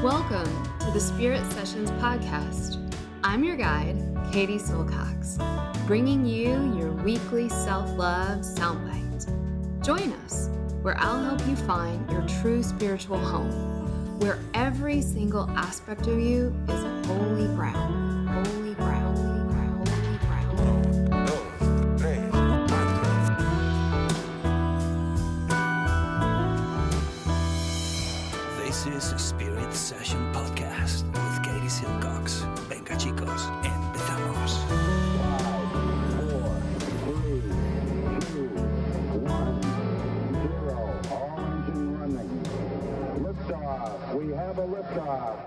Welcome to the Spirit Sessions podcast. I'm your guide, Katie Silcox, bringing you your weekly self-love soundbite. Join us where I'll help you find your true spiritual home, where every single aspect of you is holy ground, holy ground, holy ground, holy ground. This is a Spirit Session podcast with Katie Silcox. Venga chicos, empezamos. 5, 4, 3, 2, 1, 0. All engine running. Liftoff. We have a liftoff.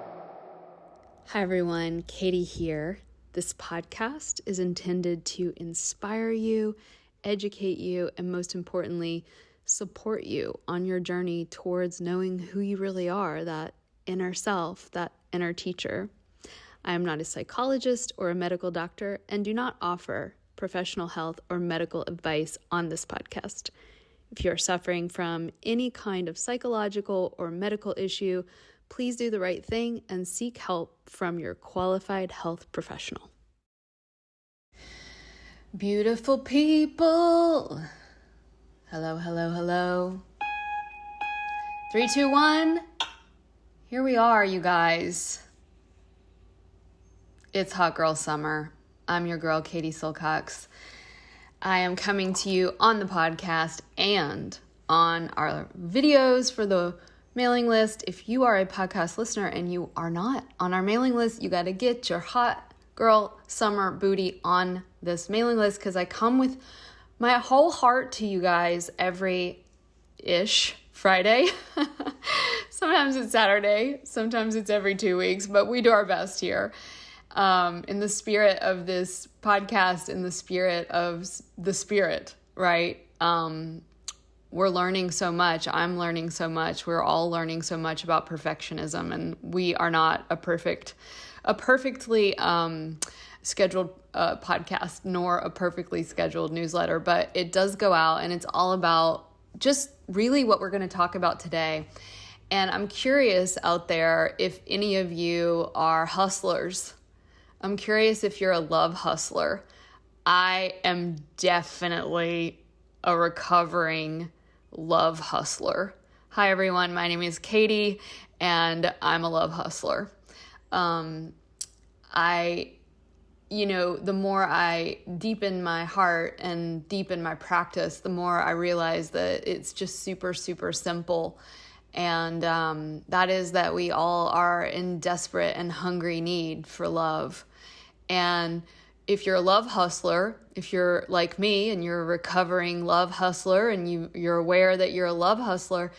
Hi everyone, Katie here. This podcast is intended to inspire you, educate you, and most importantly, support you on your journey towards knowing who you really are, that inner self, that inner teacher. I am not a psychologist or a medical doctor and do not offer professional health or medical advice on this podcast. If you are suffering from any kind of psychological or medical issue, please do the right thing and seek help from your qualified health professional. Beautiful people. Hello, hello, hello. 3, 2, 1. Here we are, you guys. It's hot girl summer. I'm your girl, Katie Silcox. I am coming to you on the podcast and on our videos for the mailing list. If you are a podcast listener and you are not on our mailing list, you got to get your hot girl summer booty on this mailing list, because I come with my whole heart to you guys every-ish Friday. Sometimes it's Saturday, sometimes it's every 2 weeks, but we do our best here. In the spirit of this podcast, in the spirit of the spirit, right? We're learning so much. I'm learning so much. We're all learning so much about perfectionism, and we are not a perfectly scheduled podcast, nor a perfectly scheduled newsletter, but it does go out, and it's all about just really what we're going to talk about today. And I'm curious out there if any of you are hustlers. I'm curious if you're a love hustler. I am definitely a recovering love hustler. Hi everyone, my name is Katie, and I'm a love hustler. The more I deepen my heart and deepen my practice, the more I realize that it's just super, super simple. And that is that we all are in desperate and hungry need for love. And if you're a love hustler, if you're like me and you're a recovering love hustler and you're aware that you're a love hustler,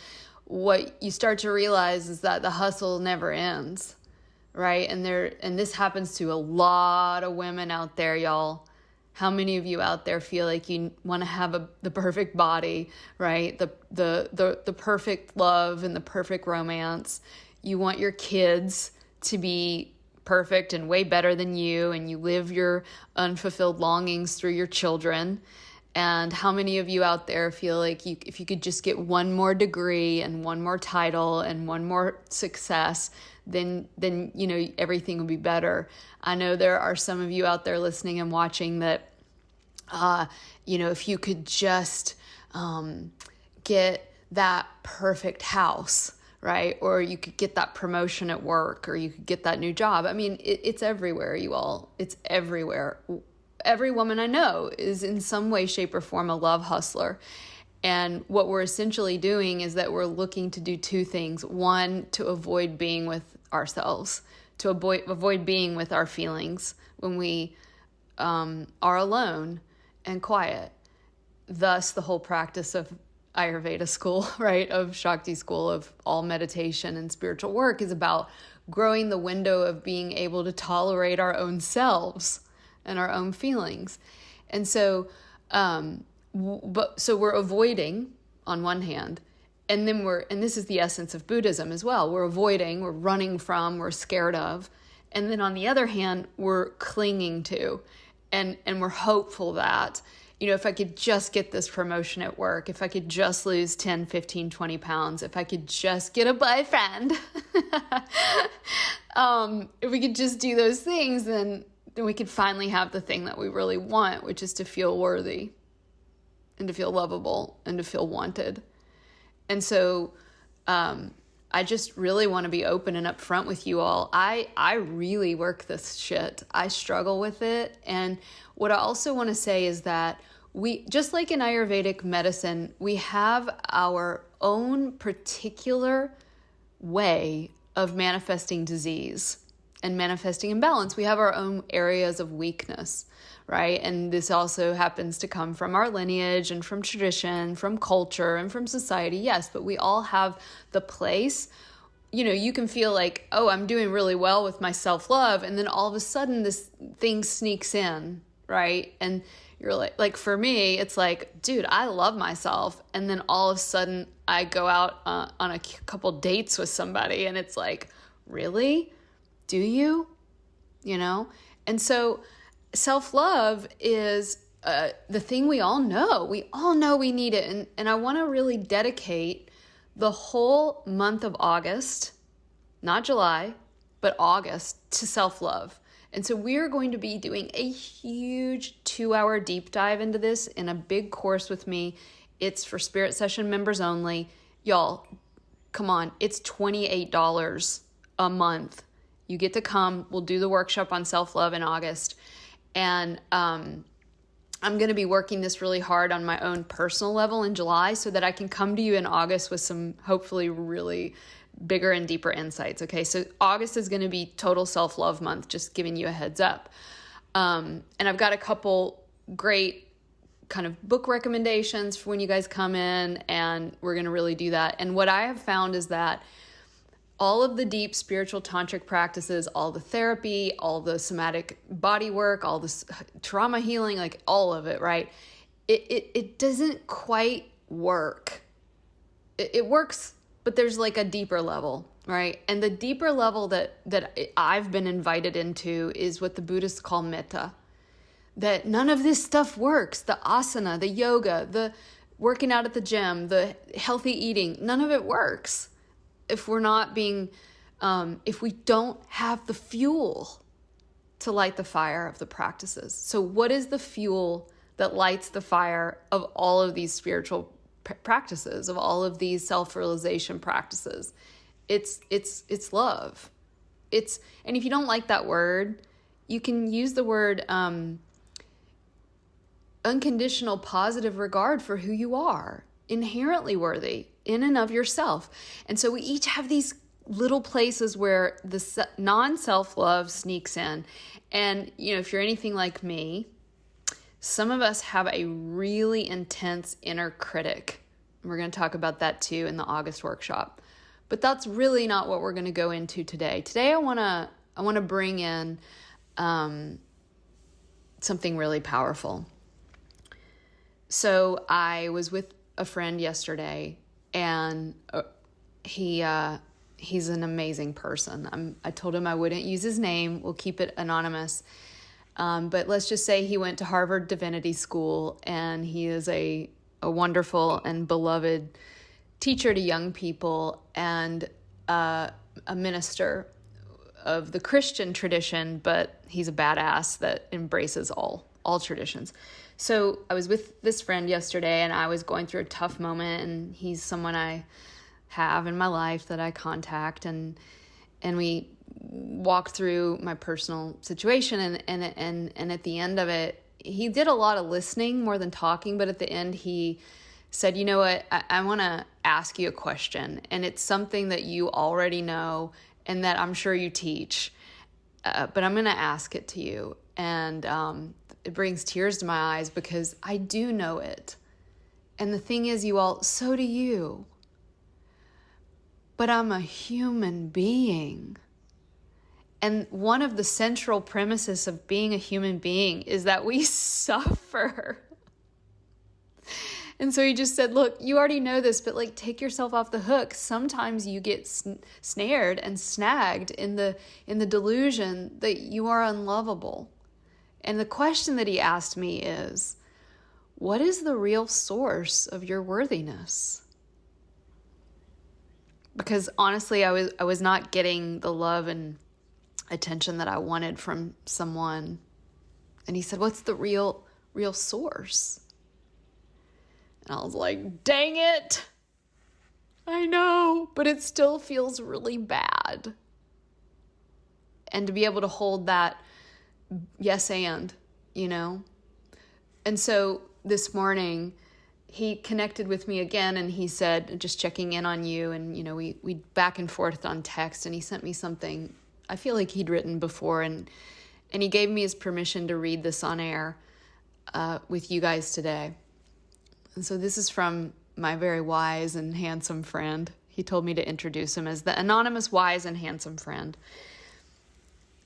what you start to realize is that the hustle never ends. Right? And this happens to a lot of women out there, y'all. How many of you out there feel like you want to have the perfect body, right? The perfect love and the perfect romance. You want your kids to be perfect and way better than you, and you live your unfulfilled longings through your children. And how many of you out there feel like if you could just get one more degree and one more title and one more success, then everything would be better. I know there are some of you out there listening and watching that, if you could just get that perfect house, right? Or you could get that promotion at work, or you could get that new job. I mean, it's everywhere, you all. It's everywhere. Every woman I know is in some way, shape, or form a love hustler. And what we're essentially doing is that we're looking to do two things. One, to avoid being with ourselves, to avoid being with our feelings when we are alone and quiet. Thus, the whole practice of Ayurveda school, right, of Shakti School, of all meditation and spiritual work is about growing the window of being able to tolerate our own selves and our own feelings. And so, we're avoiding on one hand, and then and this is the essence of Buddhism as well. We're avoiding, we're running from, we're scared of. And then on the other hand, we're clinging to, and we're hopeful that if I could just get this promotion at work, if I could just lose 10, 15, 20 pounds, if I could just get a boyfriend, if we could just do those things, then we could finally have the thing that we really want, which is to feel worthy and to feel lovable and to feel wanted. And so I just really want to be open and upfront with you all. I really work this shit. I struggle with it. And what I also want to say is that we, just like in Ayurvedic medicine, we have our own particular way of manifesting disease and manifesting imbalance. We have our own areas of weakness, right? And this also happens to come from our lineage and from tradition, from culture and from society. Yes, but we all have the place. You can feel like, oh, I'm doing really well with my self-love. And then all of a sudden this thing sneaks in, right? And you're like for me, it's like, dude, I love myself. And then all of a sudden I go out on a couple dates with somebody and it's like, really? Do you? And so self-love is the thing we all know. We all know we need it. And I want to really dedicate the whole month of August, not July, but August, to self-love. And so we are going to be doing a huge 2-hour deep dive into this in a big course with me. It's for Spirit Session members only. Y'all, come on. It's $28 a month. You get to come. We'll do the workshop on self-love in August. And I'm going to be working this really hard on my own personal level in July so that I can come to you in August with some hopefully really bigger and deeper insights. Okay, so August is going to be total self-love month, just giving you a heads up. And I've got a couple great kind of book recommendations for when you guys come in, and we're going to really do that. And what I have found is that all of the deep spiritual tantric practices, all the therapy, all the somatic body work, all this trauma healing, like all of it, right? It doesn't quite work. It works, but there's like a deeper level, right? And the deeper level that I've been invited into is what the Buddhists call metta. That none of this stuff works. The asana, the yoga, the working out at the gym, the healthy eating, none of it works if we're not being, if we don't have the fuel to light the fire of the practices. So what is the fuel that lights the fire of all of these spiritual practices, of all of these self-realization practices? It's love. And if you don't like that word, you can use the word unconditional positive regard for who you are, inherently worthy in and of yourself. And so we each have these little places where the non-self-love sneaks in. And, if you're anything like me, some of us have a really intense inner critic. We're going to talk about that too in the August workshop. But that's really not what we're going to go into today. Today I want to bring in something really powerful. So I was with a friend yesterday, and he's an amazing person. I told him I wouldn't use his name. We'll keep it anonymous. But let's just say he went to Harvard Divinity School, and he is a wonderful and beloved teacher to young people and a minister of the Christian tradition, but he's a badass that embraces all traditions. So I was with this friend yesterday, and I was going through a tough moment, and he's someone I have in my life that I contact, and we walked through my personal situation, and at the end of it, he did a lot of listening more than talking, but at the end he said, you know what, I want to ask you a question, and it's something that you already know and that I'm sure you teach, but I'm going to ask it to you. And it brings tears to my eyes because I do know it. And the thing is, you all, so do you. But I'm a human being. And one of the central premises of being a human being is that we suffer. And so he just said, look, you already know this, but take yourself off the hook. Sometimes you get snared and snagged in the delusion that you are unlovable. And the question that he asked me is, what is the real source of your worthiness? Because honestly, I was not getting the love and attention that I wanted from someone. And he said, what's the real source? And I was like, dang it. I know, but it still feels really bad. And to be able to hold that yes and, And so this morning, he connected with me again and he said, just checking in on you. And, we back and forth on text, and he sent me something I feel like he'd written before. And he gave me his permission to read this on air with you guys today. And so this is from my very wise and handsome friend. He told me to introduce him as the anonymous wise and handsome friend.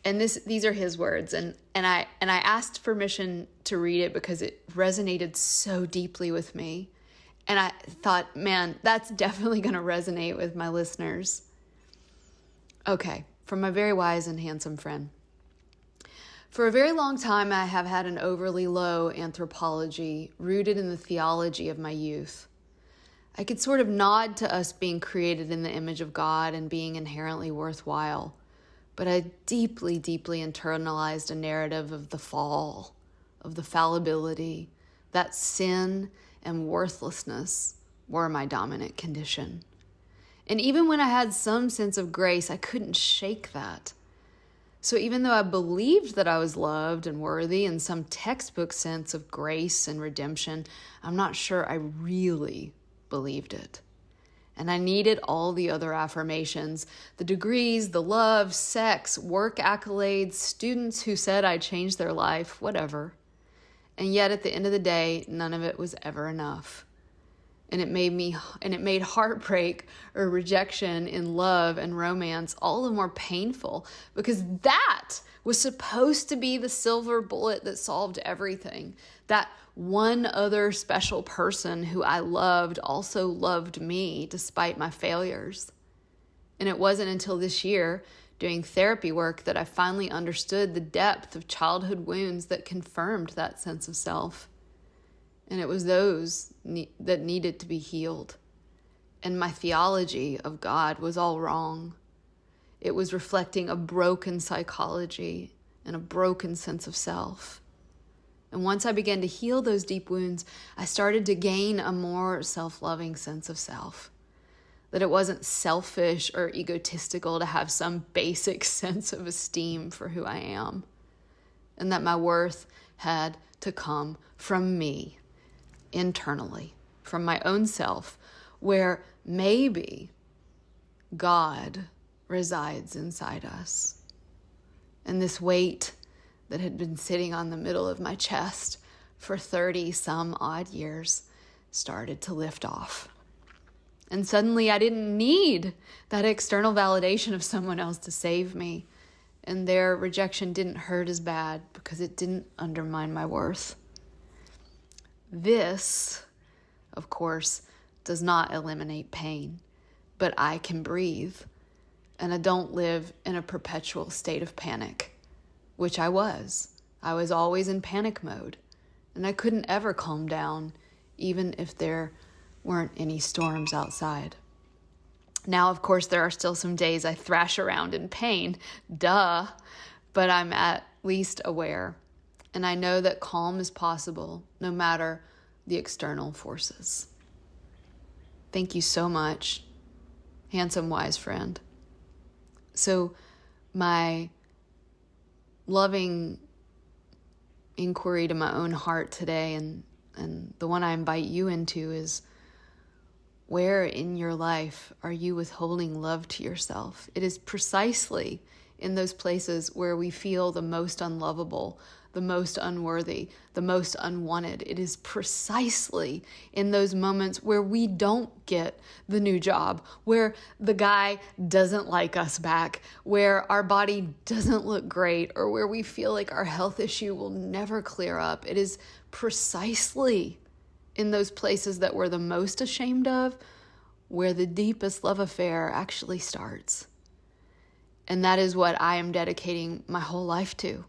And these are his words. And I asked permission to read it because it resonated so deeply with me. And I thought, man, that's definitely going to resonate with my listeners. Okay, from my very wise and handsome friend. For a very long time, I have had an overly low anthropology rooted in the theology of my youth. I could sort of nod to us being created in the image of God and being inherently worthwhile. But I deeply, deeply internalized a narrative of the fall, of the fallibility, that sin and worthlessness were my dominant condition. And even when I had some sense of grace, I couldn't shake that. So even though I believed that I was loved and worthy in some textbook sense of grace and redemption, I'm not sure I really believed it. And I needed all the other affirmations, the degrees, the love, sex, work accolades, students who said I changed their life, whatever. And yet at the end of the day, none of it was ever enough. And it made heartbreak or rejection in love and romance all the more painful, because that was supposed to be the silver bullet that solved everything. That one other special person who I loved also loved me despite my failures. And it wasn't until this year, doing therapy work, that I finally understood the depth of childhood wounds that confirmed that sense of self. And it was those that needed to be healed. And my theology of God was all wrong. It was reflecting a broken psychology and a broken sense of self. And once I began to heal those deep wounds, I started to gain a more self-loving sense of self. That it wasn't selfish or egotistical to have some basic sense of esteem for who I am. And that my worth had to come from me, internally, from my own self, where maybe God resides inside us. And this weight that had been sitting on the middle of my chest for 30 some odd years started to lift off. And suddenly I didn't need that external validation of someone else to save me. And their rejection didn't hurt as bad because it didn't undermine my worth. This, of course, does not eliminate pain, but I can breathe. And I don't live in a perpetual state of panic, which I was. I was always in panic mode, and I couldn't ever calm down, even if there weren't any storms outside. Now, of course, there are still some days I thrash around in pain, duh, but I'm at least aware. And I know that calm is possible no matter the external forces. Thank you so much, handsome, wise friend. So my loving inquiry to my own heart today, and the one I invite you into, is where in your life are you withholding love to yourself? It is precisely in those places where we feel the most unlovable, the most unworthy, the most unwanted. It is precisely in those moments where we don't get the new job, where the guy doesn't like us back, where our body doesn't look great, or where we feel like our health issue will never clear up. It is precisely in those places that we're the most ashamed of where the deepest love affair actually starts. And that is what I am dedicating my whole life to.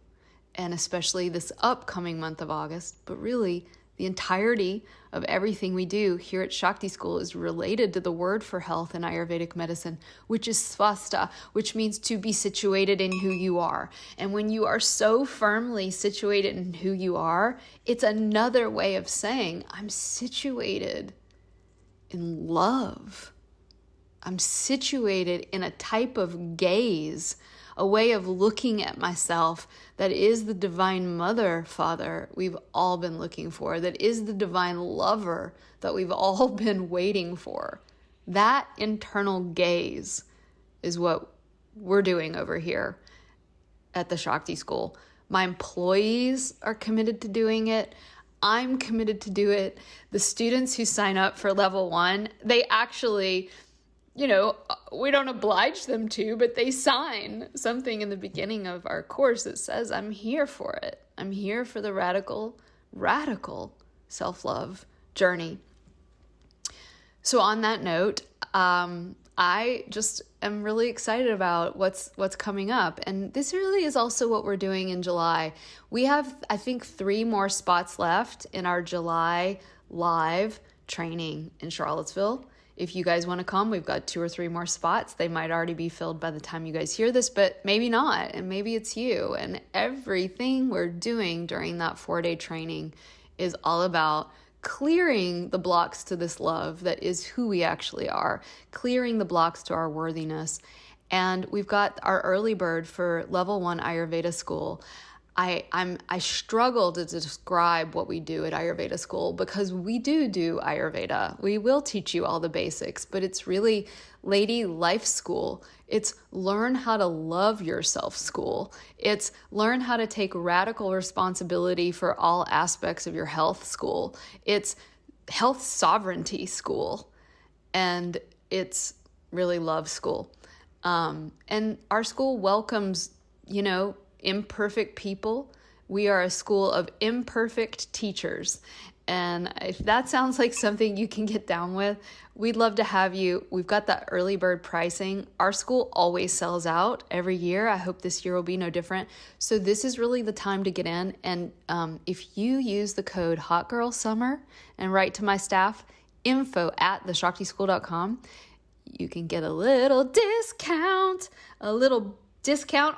And especially this upcoming month of August, but really The entirety of everything we do here at Shakti School is related to the word for health in Ayurvedic medicine, which is svasta, which means to be situated in who you are. And when you are so firmly situated in who you are, it's another way of saying, I'm situated in love. I'm situated in a type of gaze, a way of looking at myself that is the divine mother, father we've all been looking for, that is the divine lover that we've all been waiting for. That internal gaze is what we're doing over here at the Shakti School. My employees are committed to doing it. I'm committed to do it. The students who sign up for level 1, they actually, we don't oblige them to, but they sign something in the beginning of our course that says, I'm here for it. I'm here for the radical self-love journey. So on that note, I just am really excited about what's coming up. And this really is also what we're doing in July. We have, I think, 3 more spots left in our July live training in Charlottesville. If you guys want to come, we've got 2 or 3 more spots. They might already be filled by the time you guys hear this, but maybe not. And maybe it's you. And everything we're doing during that 4-day training is all about clearing the blocks to this love that is who we actually are, clearing the blocks to our worthiness. And we've got our early bird for level 1 Ayurveda School. I struggle to describe what we do at Ayurveda School because we do Ayurveda. We will teach you all the basics, but it's really lady life school. It's learn how to love yourself school. It's learn how to take radical responsibility for all aspects of your health school. It's health sovereignty school. And it's really love school. And our school welcomes, imperfect people. We are a school of imperfect teachers. And if that sounds like something you can get down with, we'd love to have you. We've got that early bird pricing. Our school always sells out every year. I hope this year will be no different. So this is really the time to get in. And if you use the code HotGirlSummer and write to my staff, info@theshaktischool.com, you can get a little discount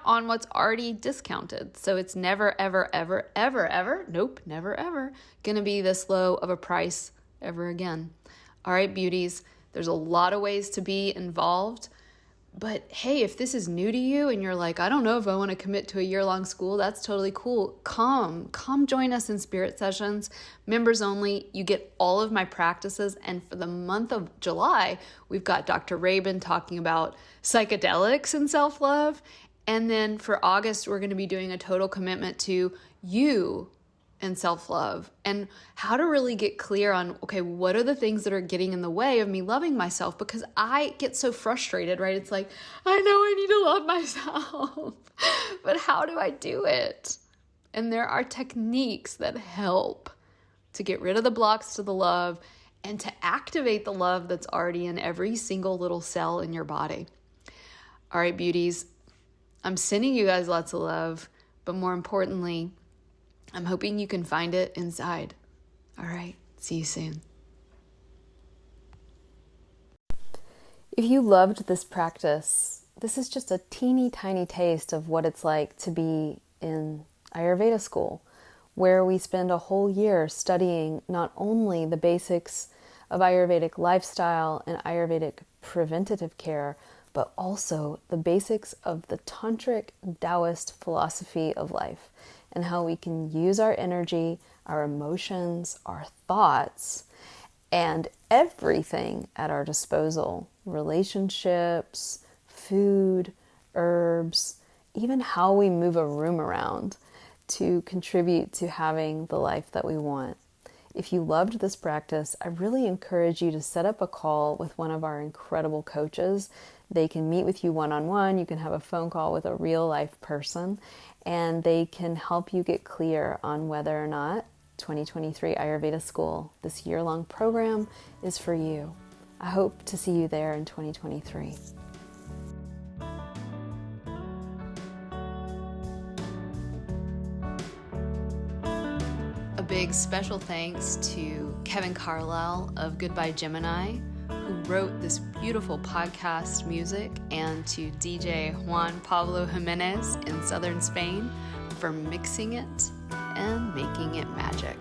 on what's already discounted. So it's never, ever, ever, ever, ever, nope, never, ever going to be this low of a price ever again. All right, beauties, there's a lot of ways to be involved. But hey, if this is new to you and you're like, I don't know if I want to commit to a year-long school, that's totally cool. Come join us in spirit sessions, members only. You get all of my practices. And for the month of July, we've got Dr. Rabin talking about psychedelics and self-love. And then for August, we're going to be doing a total commitment to you and self-love and how to really get clear on, okay, what are the things that are getting in the way of me loving myself? Because I get so frustrated, right? It's like, I know I need to love myself, but how do I do it? And there are techniques that help to get rid of the blocks to the love and to activate the love that's already in every single little cell in your body. All right, beauties, I'm sending you guys lots of love, but more importantly, I'm hoping you can find it inside. All right, see you soon. If you loved this practice, this is just a teeny tiny taste of what it's like to be in Ayurveda School, where we spend a whole year studying not only the basics of Ayurvedic lifestyle and Ayurvedic preventative care, but also the basics of the Tantric Taoist philosophy of life and how we can use our energy, our emotions, our thoughts, and everything at our disposal, relationships, food, herbs, even how we move a room around to contribute to having the life that we want. If you loved this practice, I really encourage you to set up a call with one of our incredible coaches. They can meet with you one-on-one. You can have a phone call with a real-life person, and they can help you get clear on whether or not 2023 Ayurveda School, this year-long program, is for you. I hope to see you there in 2023. big special thanks to Kevin Carlisle of Goodbye Gemini, who wrote this beautiful podcast music, and to DJ Juan Pablo Jimenez in southern Spain for mixing it and making it magic.